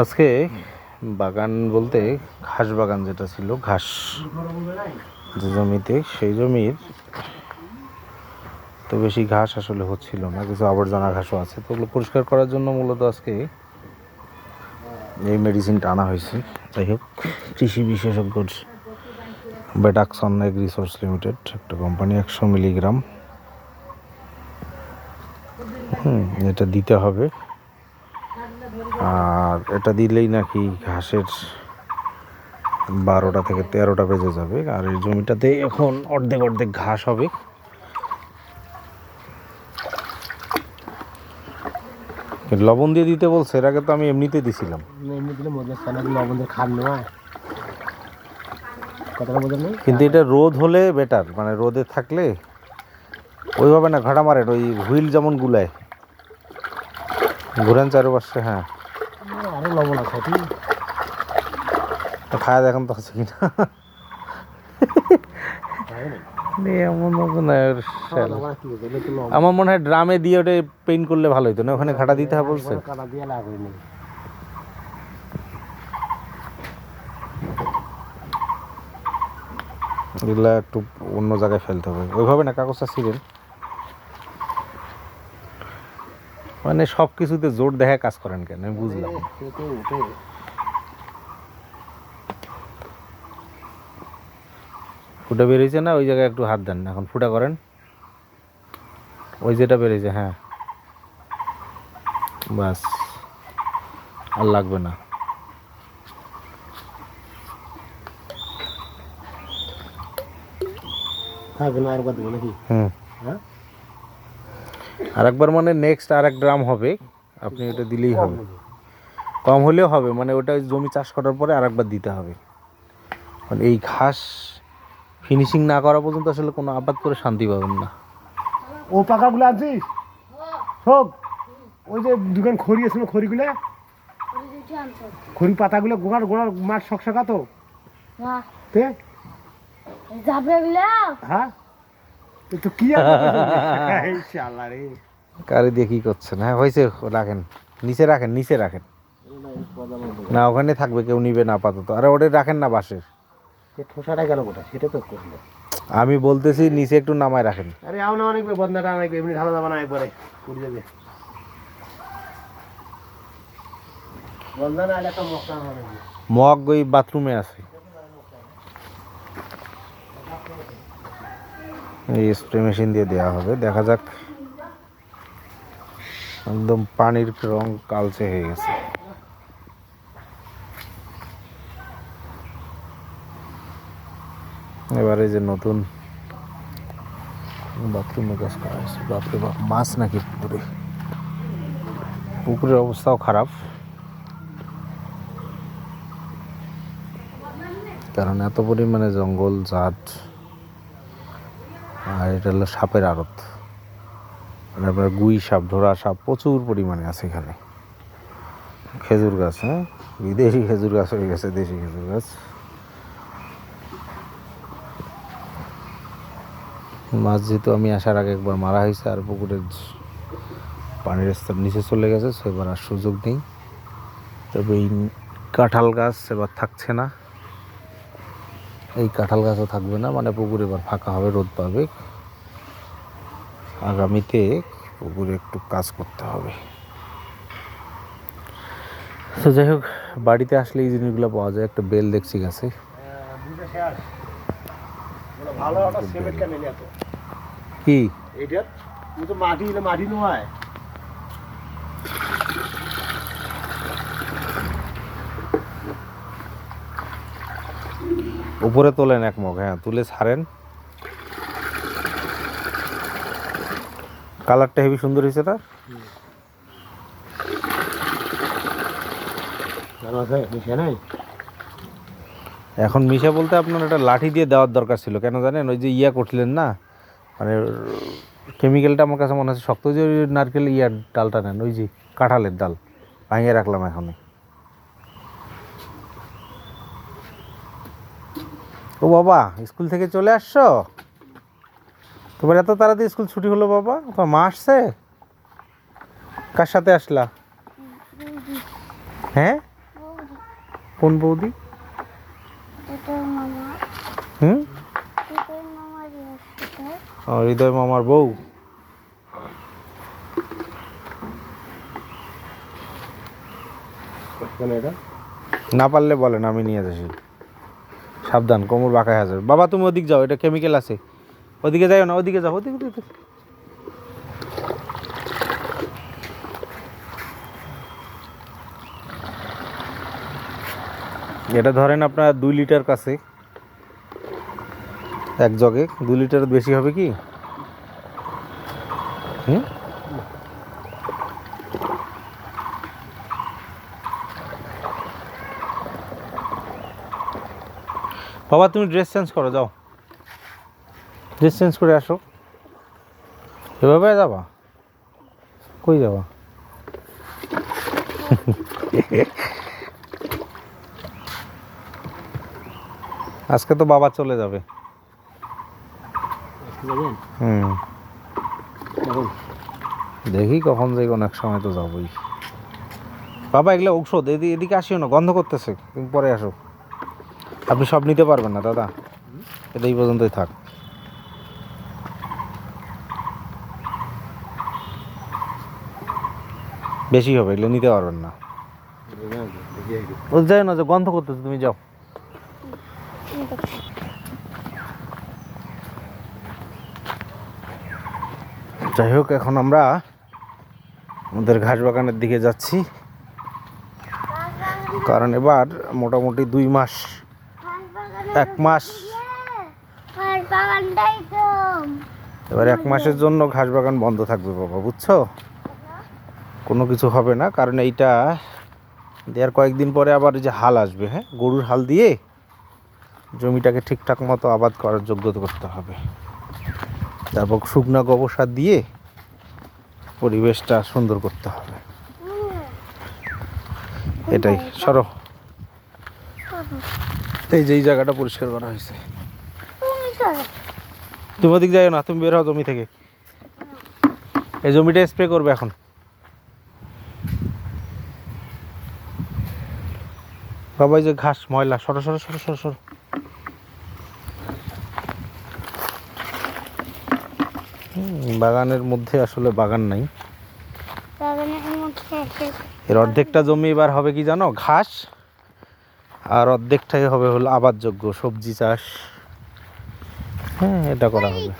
আজকে বাগান বলতে ঘাস বাগান যেটা ছিল, ঘাস যে জমিতে, সেই জমির তো বেশি ঘাস আসলে হচ্ছিল না, কিছু আবর্জনা ঘাসও আছে, তো ওগুলো পরিষ্কার করার জন্য মূলত আজকে এই মেডিসিনটা আনা হয়েছে। যাই হোক, কৃষি বিশেষজ্ঞর বেডাক্সন এগ্রি রিসোর্স লিমিটেড একটা কোম্পানি, 100 মিলিগ্রাম এটা দিতে হবে। আর এটা দিলেই নাকি ঘাসের 12টা থেকে 13টা বেজে যাবে। আর এই জমিটাতে এখন অর্ধেক অর্ধেক ঘাস হবে। লবণ দিয়ে দিতে বলছে, এর আগে তো আমি এমনিতে দিছিলাম। কিন্তু এটা রোদ হলে বেটার, মানে রোদে থাকলে ওইভাবে না ঘাটা মারে, ওই হুইল যেমন গুলায় ঘুরেন চারপাশে। হ্যাঁ, আরো লবণ আছে, খায়া দেখেন তো আছে কিনা। আমার মনে হয় ড্রামে দিয়ে ওটা পেইন্ট করলে ভালো হতো না, ওখানে ঘাটা দিতে হবে বলছে। এগুলা একটু অন্য জায়গায় ফেলতে হবে, ওইভাবে না কাগজটা ছিঁড়েন। মানে সব কিছুতে জোর দেখে কাজ করেন কেন, আমি বুঝলাম। ফুটা বেরিয়েছে না, ওই জায়গায় একটু হাত দেন, এখন ফুটা করেন, ওই যেটা বেরিয়েছে। হ্যাঁ, বাস, আর লাগবে না। আরেকবার মানে নেক্সট আরেক ড্রাম হবে, আপনি ওটা দিলেই হবে, কম হলেও হবে, মানে ওটা জমি চাষ করার পরে আরেকবার দিতে হবে। মানে এই ঘাস ফিনিশিং না করা পর্যন্ত আসলে কোনো আবাদ করে শান্তি পাবেন না। ও পাকাগুলো আনছিস সব? ওই যে দোকান খড়ি আছে না, খড়িগুলো, খড়ি পাতাগুলো গোড়ার গোড়ার মাঠ শকশকা তো হ্যাঁ, তো কি ইনশাআল্লাহ রে। কারে দিয়ে কি করছেন? হ্যাঁ হয়েছে, রাখেন নিচে, রাখেন নিচে রাখেন না, ওখানে থাকবে, কেউ নিবে না আপাতত। আরে ওটা রাখেন না বাঁশের। ঠোসাটা গেল কোটা, সেটা তো করলো। আমি বলতেছি নিচে একটু নামায় রাখেন। আরে আও না, অনেক বদনাটা অনেক এমনি ঢালা যাবে না, একবারে পড়ে যাবে বদনা। আলে একটা মক্কা হবে, মগ ওই বাথরুমে আছে। এই স্প্রে মেশিন দিয়ে দেওয়া হবে, দেখা যাক। একদম পানির রং কালচে হয়ে গেছে। এবারে যে নতুন বাথরুমে কাজ করা হয়েছে, বাপরে বাপ, মাছ নাকি পুকুরে? পুকুরের অবস্থাও খারাপ, কারণ এত পরিমাণে জঙ্গল জাট। আর এটা হলো সাপের আড়ত, মানে আপনার গুই সাপ, ঢোড়া সাপ প্রচুর পরিমাণে আছে এখানে। খেজুর গাছ, হ্যাঁ, বিদেশি খেজুর গাছ হয়ে গেছে দেশি খেজুর গাছ। মাছ যেহেতু আমি আসার আগে একবার মারা হয়েছে, আর পুকুরের পানির স্তর নিচে চলে গেছে, সেবার আর সুযোগ নেই। তবে এই কাঁঠাল গাছ এবার থাকছে না, এই কাঁঠাল গাছও থাকবে না, মানে পুকুর এবার ফাঁকা হবে, রোদ পাবে। আগামীতে পুকুরে একটু কাজ করতে হবে। তো যাই হোক, বাড়িতে আসলে এই জিনিসগুলো পাওয়া যায়। একটা বেল দেখছি গাছে, কি মাটি নয়, উপরে তোলেন এক মগ, হ্যাঁ তুলে ছাড়েন। কালারটা হেবি সুন্দর হয়েছে না? এখন মিশা বলতে আপনার একটা লাঠি দিয়ে দেওয়ার দরকার ছিল, কেন জানেন? ওই যে ইয়া করছিলেন না, মানে কেমিক্যালটা আমার কাছে মনে হচ্ছে শক্ত। যে ওই নারকেল ইয়ার ডালটা নেন, ওই যে কাঁঠালের ডাল ভাঙিয়ে রাখলাম এখন। ও বাবা, স্কুল থেকে চলে আসছো? তোমার এত তাড়াতাড়ি স্কুল ছুটি হলো বাবা? তোমার মা আসছে? কার সাথে আসলা? হ্যাঁ, কোন বৌদি? হুম, হৃদয় মামার বউ। এটা না পারলে বলেন, আমি নিয়ে যাচ্ছি। সাবধান, কোমর বাঁকায় হাজার। বাবা তুমি ওদিক যাও, এটা কেমিক্যাল আছে। ওদিকে যাও না, ওদিকে যাও, ওদিকে। এটা ধরেন আপনার 2 লিটার কাছে, এক জগে 2 লিটারের বেশি হবে কি? হুম, বাবা তুমি ড্রেস চেঞ্জ করো, যাও ড্রেস চেঞ্জ করে আসো। এভাবে যাবা? কই যাবা? আজকে তো বাবা চলে যাবে। হুম, দেখি কখন যাই, অনেক সময় তো যাবই। বাবা এগুলো ঔষধ, এদিকে আসিও না, গন্ধ করতেছে, তুমি পরে আসো। আপনি সব নিতে পারবেন না দাদা, এটা এই পর্যন্তই থাক। বেশি হবে, এগুলো নিতে পারবেন না। ও যায় না, যে গন্ধ করতেছে, তুমি যাও। যাই হোক, এখন আমরা আমাদের ঘাস বাগানের দিকে যাচ্ছি, কারণ এবার মোটামুটি 2 মাস 1 মাস, এবার 1 মাসের জন্য ঘাস বাগান বন্ধ থাকবে বাবা, বুঝছো? কোনো কিছু হবে না, কারণ এইটা দেওয়ার কয়েকদিন পরে আবার যে হাল আসবে, হ্যাঁ, গরুর হাল দিয়ে জমিটাকে ঠিকঠাক মতো আবাদ করার যোগ্যতা করতে হবে। তারপর শুকনো গোবর সার দিয়ে পরিবেশটা সুন্দর করতে হবে। এটাই। সরো, এই যে এই জায়গাটা পরিষ্কার করা হয়েছে। তুমি ওদিক যাইও না, তুমি বের হও জমি থেকে। এই জমিটা স্প্রে করবে এখন। বাবা এই যে ঘাস ময়লা, সরো সরো সরো সরো সরো। বাগানের মধ্যে আসলে বাগান নাই। এর অর্ধেকটা জমি এবার হবে কি জানো, ঘাস, আর অর্ধেকটাই হবে হলো আবাদযোগ্য সবজি চাষ। হ্যাঁ, এটা করা হবে।